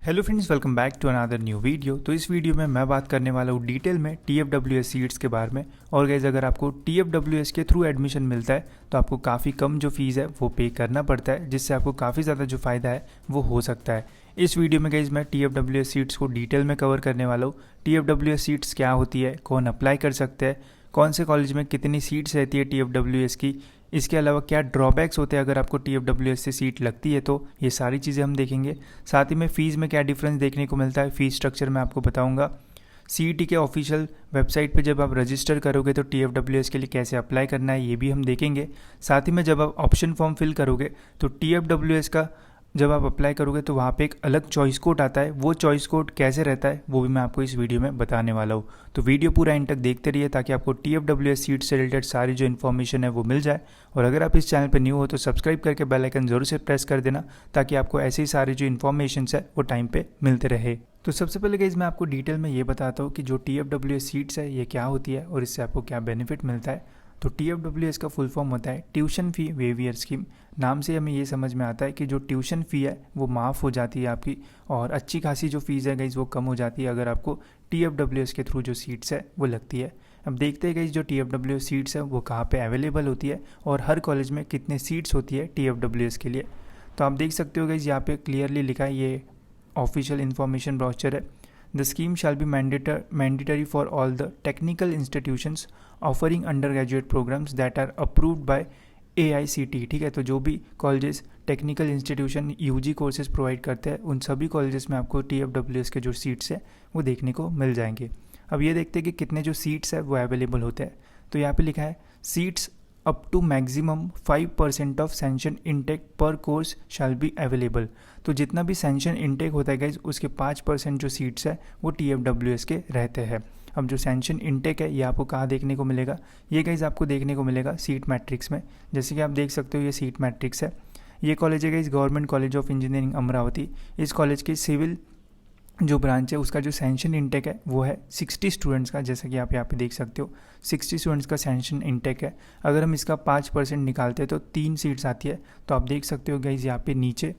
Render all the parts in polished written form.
Hello friends, welcome back to another new video. तो इस video में मैं बात करने वाला हूँ डिटेल में TFWS सीट्स के बारे में। और गाइस, अगर आपको TFWS के थ्रू एडमिशन मिलता है तो आपको काफ़ी कम जो फीस है वो पे करना पड़ता है, जिससे आपको काफ़ी ज़्यादा जो फ़ायदा है वो हो सकता है। इस वीडियो में गाइस मैं TFWS सीट्स को डिटेल में कवर करने वाला हूँ। TFWS सीट्स क्या होती है, कौन अप्लाई कर सकते हैं, कौन से कॉलेज में कितनी सीट्स रहती है TFWS की, इसके अलावा क्या ड्रॉबैक्स होते हैं अगर आपको TFWS से सीट लगती है, तो ये सारी चीज़ें हम देखेंगे। साथ ही में फ़ीस में क्या डिफरेंस देखने को मिलता है, फ़ीस स्ट्रक्चर मैं आपको बताऊंगा। CET के ऑफिशियल वेबसाइट पे जब आप रजिस्टर करोगे तो TFWS के लिए कैसे अप्लाई करना है ये भी हम देखेंगे। साथ ही में जब आप ऑप्शन फॉर्म फिल करोगे तो TFWS का जब आप अप्लाई करोगे तो वहाँ पे एक अलग चॉइस कोड आता है। वो चॉइस कोड कैसे रहता है वो भी मैं आपको इस वीडियो में बताने वाला हूँ। तो वीडियो पूरा एंड तक देखते रहिए ताकि आपको TFWS सीट से रिलेटेड सारी जो इन्फॉर्मेशन है वो मिल जाए। और अगर आप इस चैनल पर न्यू हो तो सब्सक्राइब करके बेल आइकन जरूर से प्रेस कर देना ताकि आपको ऐसे ही सारी जो इन्फॉर्मेशन है वो टाइम पे मिलते रहे। तो सबसे पहले गाइस मैं आपको डिटेल में ये बताता हूँ कि जो TFWS सीट्स है ये क्या होती है और इससे आपको क्या बेनिफिट मिलता है। तो TFWS का फुल फॉर्म होता है ट्यूशन फ़ी वेवियर स्कीम। नाम से हमें ये समझ में आता है कि जो ट्यूशन फ़ी है वो माफ़ हो जाती है आपकी, और अच्छी खासी जो फ़ीस है गाइस वो कम हो जाती है अगर आपको TFWS के थ्रू जो सीट्स है वो लगती है। अब देखते हैं गाइस जो TFWS सीट्स है वो कहाँ पे अवेलेबल होती है और हर कॉलेज में कितने सीट्स होती है TFWS के लिए। तो आप देख सकते हो गाइस यहाँ पे क्लियरली लिखा है, ये ऑफिशियल इन्फॉर्मेशन ब्रोचर है। The scheme shall be mandatory for all the technical institutions offering undergraduate programs that are approved by AICTE। ठीक है, तो जो भी colleges technical institution UG courses provide करते हैं उन सभी कॉलेजेस में आपको TFWS के जो सीट्स हैं वो देखने को मिल जाएंगे। अब ये देखते हैं कि कितने जो सीट्स है वो अवेलेबल होते हैं। तो यहाँ पे लिखा है seats up to maximum 5% of sanction intake पर कोर्स शैल बी अवेलेबल। तो जितना भी सैंक्शन इनटेक होता है गाइज उसके 5% जो सीट्स है वो TFWS के रहते हैं। अब जो सैंक्शन इनटेक है ये आपको कहाँ देखने को मिलेगा, ये गाइज आपको देखने को मिलेगा सीट मैट्रिक्स में। जैसे कि आप देख सकते हो ये सीट मैट्रिक्स है। ये कॉलेज है guys government college of engineering Amravati. इस कॉलेज की सिविल जो ब्रांच है उसका जो सैंक्शन इनटेक है वो है 60 स्टूडेंट्स का। जैसा कि आप यहाँ पे देख सकते हो 60 स्टूडेंट्स का सैंक्शन इनटेक है। अगर हम इसका 5% निकालते हैं तो 3 सीट्स आती है। तो आप देख सकते हो गाइज यहाँ पे नीचे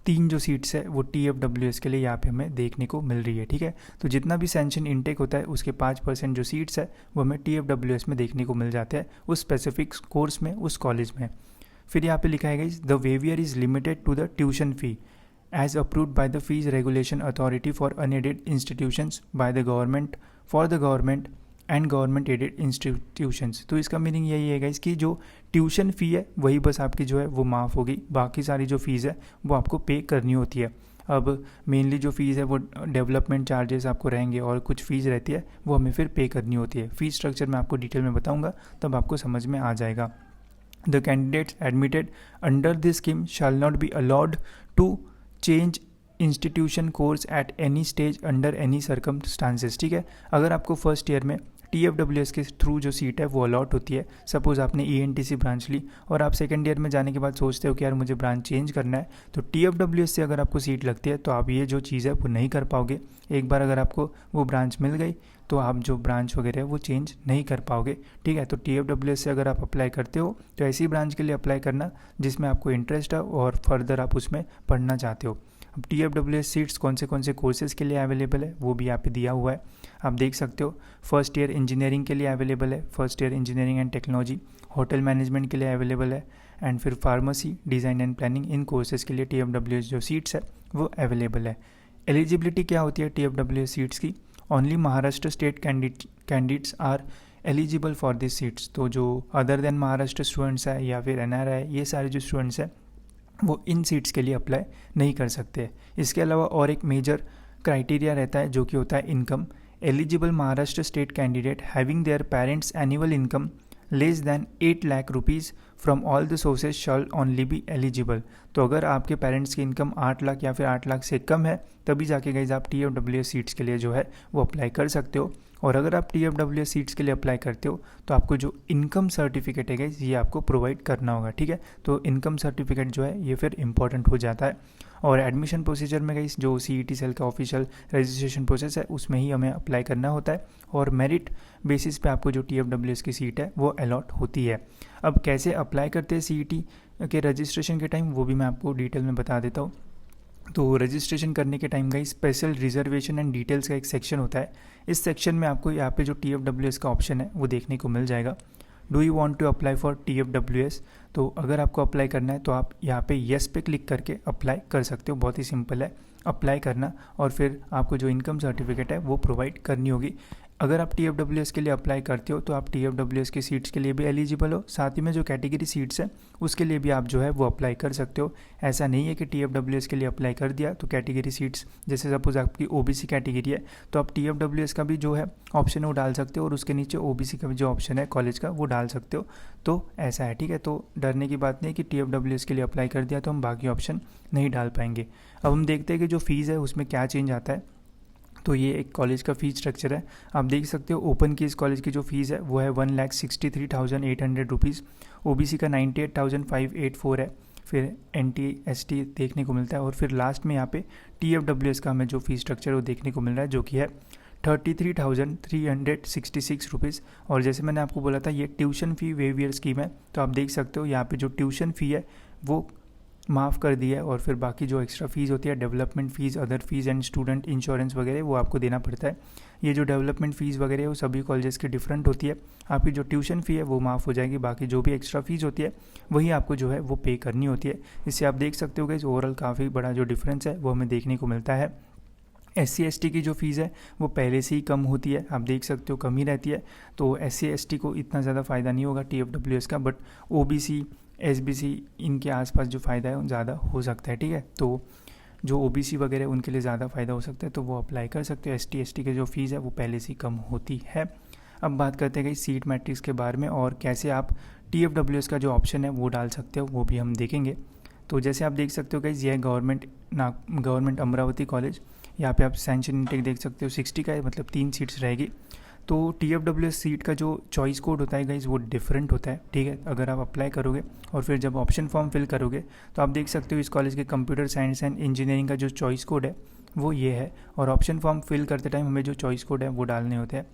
3 जो सीट्स है वो TFWS के लिए यहाँ पे हमें देखने को मिल रही है। ठीक है, तो जितना भी सैंक्शन इनटेक होता है उसके 5% जो सीट्स है वो हमें TFWS में देखने को मिल जाते हैं उस स्पेसिफिक कोर्स में, उस कॉलेज में। फिर यहाँ पे लिखा है guys the waiver is limited to the tuition fee as approved by the Fees Regulation Authority for unaided institutions by the government for the government and government aided institutions। तो इसका मीनिंग यही है गाइस कि जो tuition fee है वही बस आपकी जो है वो माफ़ होगी, बाकी सारी जो फीस है वो आपको पे करनी होती है। अब मेनली जो फीस है वो डेवलपमेंट चार्जेस आपको रहेंगे और कुछ फ़ीस रहती है वो हमें फिर पे करनी होती है। फ़ीस स्ट्रक्चर मैं आपको डिटेल में बताऊँगा तब आपको समझ में आ जाएगा। The candidates admitted under this scheme shall not be allowed to change institution course at any stage under any circumstances. ठीक है, अगर आपको फर्स्ट ईयर में TFWS के थ्रू जो सीट है वो अलॉट होती है, सपोज़ आपने ENTC ब्रांच ली और आप सेकेंड ईयर में जाने के बाद सोचते हो कि यार मुझे ब्रांच चेंज करना है, तो TFWS से अगर आपको सीट लगती है तो आप ये जो चीज़ है वो नहीं कर पाओगे। एक बार अगर आपको वो ब्रांच मिल गई तो आप जो ब्रांच वगैरह है वो चेंज नहीं कर पाओगे। ठीक है, तो TFWS से अगर आप अप्लाई करते हो तो ऐसी ब्रांच के लिए अप्लाई करना जिसमें आपको इंटरेस्ट है और फर्दर आप उसमें पढ़ना चाहते हो। अब TFWS सीट्स कौन से कोर्सेज़ के लिए अवेलेबल है वो भी यहाँ पे दिया हुआ है, आप देख सकते हो। फर्स्ट ईयर इंजीनियरिंग के लिए अवेलेबल है, first year engineering and technology. Hotel management के लिए अवेलेबल है, एंड फिर pharmacy, design and planning, in courses के लिए TFWS जो सीट्स है वो अवेलेबल है। एलिजिबिलिटी क्या होती है TFWS सीट्स की, only Maharashtra state candidates are eligible for this seats. तो जो अदर देन महाराष्ट्र स्टूडेंट्स है या फिर NRI ये सारे जो स्टूडेंट्स हैं वो इन सीट्स के लिए अप्लाई नहीं कर सकते। इसके अलावा और एक मेजर क्राइटेरिया रहता है जो कि होता है income. Eligible Maharashtra state candidate having their parents annual income less than 8 lakh rupees from all the sources shawl only be eligible. तो अगर आपके पेरेंट्स की इनकम 8 लाख या फिर 8 लाख से कम है तभी जाके गाइस आप TFWS सीट्स के लिए जो है वो अप्लाई कर सकते हो। और अगर आप TFWS सीट्स के लिए अप्लाई करते हो तो आपको जो इनकम सर्टिफिकेट है गाइस ये आपको प्रोवाइड करना होगा। ठीक है, तो इनकम सर्टिफिकेट जो है ये फिर इंपॉर्टेंट हो जाता है। और एडमिशन प्रोसीजर में गाइस जो CET सेल का ऑफिशियल रजिस्ट्रेशन प्रोसेस है उसमें ही हमें अप्लाई करना होता है और मेरिट बेसिस पे आपको जो TFWS की सीट है वो अलॉट होती है। अब कैसे अप्लाई करते हैं CET के रजिस्ट्रेशन के टाइम वो भी मैं आपको डिटेल में बता देता हूँ। तो रजिस्ट्रेशन करने के टाइम का स्पेशल रिजर्वेशन एंड डिटेल्स का एक सेक्शन होता है। इस सेक्शन में आपको यहाँ पे जो TFWS का ऑप्शन है वो देखने को मिल जाएगा। Do you want to apply for TFWS? तो अगर आपको अप्लाई करना है तो आप यहाँ पे येस पे क्लिक करके अप्लाई कर सकते हो। बहुत ही सिंपल है अप्लाई करना, और फिर आपको जो इनकम सर्टिफिकेट है वो प्रोवाइड करनी होगी। अगर आप TFWS के लिए अप्लाई करते हो तो आप TFWS की सीट्स के लिए भी एलिजिबल हो, साथ ही में जो कैटेगरी सीट्स है उसके लिए भी आप जो है वो अप्लाई कर सकते हो। ऐसा नहीं है कि TFWS के लिए अप्लाई कर दिया तो कैटेगरी सीट्स, जैसे सपोज आपकी OBC कैटेगरी है तो आप TFWS का भी जो है ऑप्शन है वो डाल सकते हो, और उसके नीचे OBC का भी जो ऑप्शन है कॉलेज का वो डाल सकते हो। तो ऐसा है, ठीक है। तो डरने की बात नहीं है कि TFWS के लिए अप्लाई कर दिया तो हम बाकी ऑप्शन नहीं डाल पाएंगे। अब हम देखते हैं कि जो फीस है उसमें क्या चेंज आता है। तो ये एक कॉलेज का फ़ीस स्ट्रक्चर है, आप देख सकते हो। ओपन की इस कॉलेज की जो फ़ीस है वो है 1,63,800 रुपीज़। OBC का 98,584 है। फिर NT ST देखने को मिलता है, और फिर लास्ट में यहाँ पे TFWS का हमें जो फ़ीस स्ट्रक्चर वो देखने को मिल रहा है, जो कि है 33,366 रुपीज़। और जैसे मैंने आपको बोला था ये ट्यूशन फ़ी वेवियर स्कीम है, तो आप देख सकते हो यहाँ पे जो ट्यूशन फ़ी है वो माफ़ कर दिया है, और फिर बाकी जो एक्स्ट्रा फ़ीस होती है development fees, other fees and student insurance वगैरह वो आपको देना पड़ता है। ये जो डेवलपमेंट फ़ीस वगैरह है वो सभी कॉलेजेस की डिफरेंट होती है। आपकी जो ट्यूशन फ़ी है वो माफ़ हो जाएगी, बाकी जो भी एक्स्ट्रा फ़ीस होती है वही आपको जो है वो पे करनी होती है। इससे आप देख सकते हो कि ओवरऑल काफ़ी बड़ा जो डिफरेंस है वो हमें देखने को मिलता है। SC ST की जो फ़ीस है वो पहले से ही कम होती है, आप देख सकते हो कम ही रहती है। तो SC ST को इतना ज़्यादा फ़ायदा नहीं होगा TFWS का, बट OBC SBC इनके आसपास जो फ़ायदा है वो ज़्यादा हो सकता है, ठीक है। तो जो OBC वगैरह उनके लिए ज़्यादा फ़ायदा हो सकता है, तो वो अप्लाई कर सकते हो। ST ST की जो फ़ीस है वो पहले से ही कम होती है। अब बात करते हैं कि सीट मैट्रिक्स के बारे में, और कैसे आप TFWS का जो ऑप्शन है वो डाल सकते हो वो भी हम देखेंगे। तो जैसे आप देख सकते हो कि ये है गवर्नमेंट अमरावती कॉलेज। यहाँ पे आप सैंक्शन इनटेक देख सकते हो 60 का है, मतलब 3 सीट्स रहेगी। तो TFWS सीट का जो चॉइस कोड होता है गाइस वो डिफरेंट होता है, ठीक है। अगर आप अप्लाई करोगे और फिर जब ऑप्शन फॉर्म फिल करोगे तो आप देख सकते हो इस कॉलेज के कंप्यूटर साइंस एंड इंजीनियरिंग का जो चॉइस कोड है वो ये है, और ऑप्शन फॉर्म फिल करते टाइम हमें जो चॉइस कोड है वो डालने होते हैं।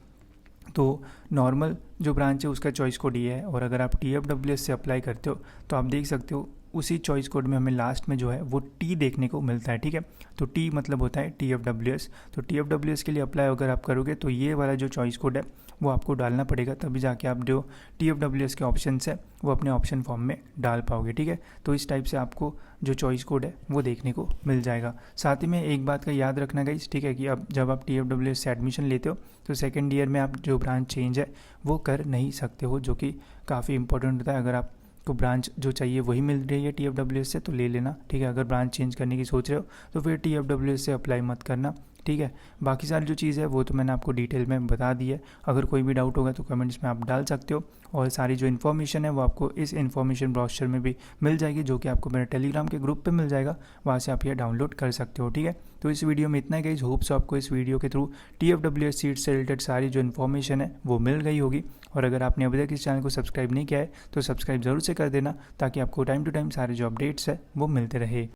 तो नॉर्मल जो ब्रांच है उसका चॉइस कोड ये है, और अगर आप TFWS से अप्लाई करते हो तो आप देख सकते हो उसी चॉइस कोड में हमें लास्ट में जो है वो T देखने को मिलता है, ठीक है। तो T मतलब होता है TFWS। तो TFWS के लिए अप्लाई अगर आप करोगे तो ये वाला जो चॉइस कोड है वो आपको डालना पड़ेगा, तभी जाके आप जो TFWS के ऑप्शन है वो अपने ऑप्शन फॉर्म में डाल पाओगे, ठीक है। तो इस टाइप से आपको जो चॉइस कोड है वो देखने को मिल जाएगा। साथ ही में एक बात का याद रखना गाइस, ठीक है, कि अब जब आप TFWS से एडमिशन लेते हो तो सेकेंड ईयर में आप जो ब्रांच चेंज है वो कर नहीं सकते हो, जो कि काफ़ी इंपॉर्टेंट होता है। अगर आप को ब्रांच जो चाहिए वही मिल रही है TFWS से तो ले लेना, ठीक है। अगर ब्रांच चेंज करने की सोच रहे हो तो फिर TFWS से अप्लाई मत करना, ठीक है। बाकी सारी जो चीज़ है वो तो मैंने आपको डिटेल में बता दी है। अगर कोई भी डाउट होगा तो कमेंट्स में आप डाल सकते हो, और सारी जो इन्फॉर्मेशन है वो आपको इस इन्फॉर्मेशन ब्रोशर में भी मिल जाएगी, जो कि आपको मेरे टेलीग्राम के ग्रुप पे मिल जाएगा, वहाँ से आप ये डाउनलोड कर सकते हो, ठीक है। तो इस वीडियो में इतना ही गाइस, होप्स आपको इस वीडियो के थ्रू TFWS सीट से रिलेटेड सारी जो इन्फॉर्मेशन है वो मिल गई होगी। और अगर आपने अभी तक इस चैनल को सब्सक्राइब नहीं किया है तो सब्सक्राइब ज़रूर से कर देना, ताकि आपको टाइम टू टाइम सारे जो अपडेट्स है वो मिलते रहे।